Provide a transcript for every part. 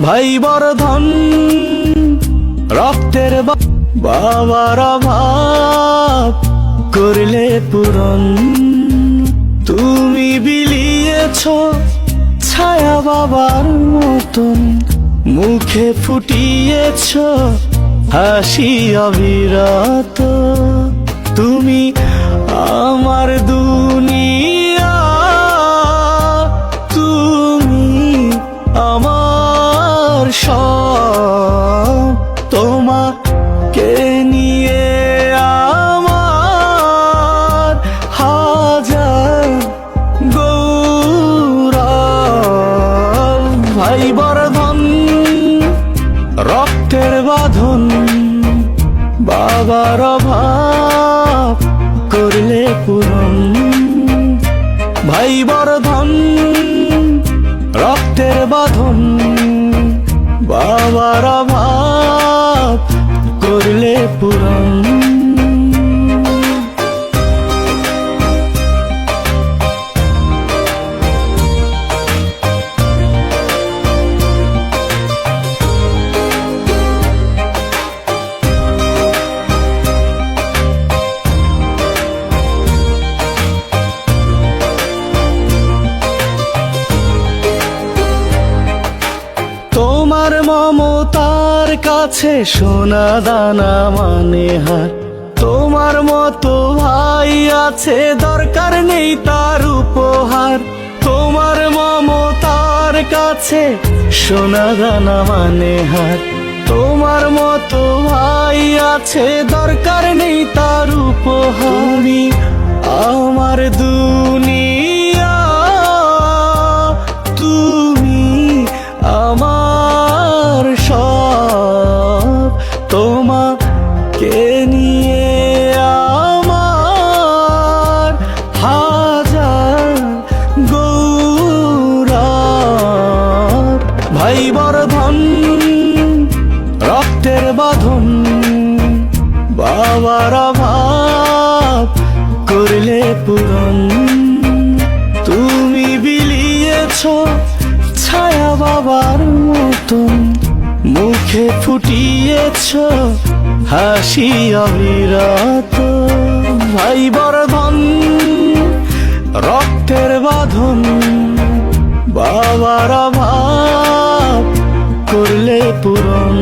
ভাই বর্ধন রক্তের বাবার অভাব করলে পূরণ। তুমি বিলিয়েছ ছায়া বাবার মতন, মুখে ফুটিয়েছ হাসি অবিরত। তুমি আমার দুনিয়া, তুমি আমার সব। তোমাকে নিয়ে আমার হাজার গৌরব। ভাই বর্ধন রক্তের বাঁধন, বাবার অভাব করলে পূরণ। ভাই বর্ধন রক্তের বাঁধন, বাবার অভাব করলে পূরণ। তোমার মমতার কাছে সোনা দানা মানে হার। তোমার মতো ভাই আছে, দরকার নেই তার উপহার। তোমার মমতার কাছে সোনা দানা মানে হার। তোমার মতো ভাই আছে, দরকার নেই তার উপহার। তুমি আমার দুনিয়া, তুমি আমার সব। তোমাকে নিয়ে আমার হাজার গৌরব। ভাই বর্ধন রক্তের বাঁধন, বাবার অভাব করলে পূরণ। তুমি বিলিয়েছ ছায়া বাবার মতন, মুখে ফুটিয়েছ হাসি অবিরত। ভাই বর্ধন রক্তের বাঁধন, বাবার অভাব করলে পূরণ।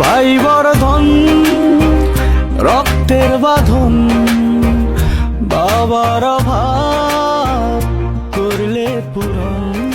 ভাই বর্ধন রক্তের বাঁধন, বাবার অভাব করলে পূরণ।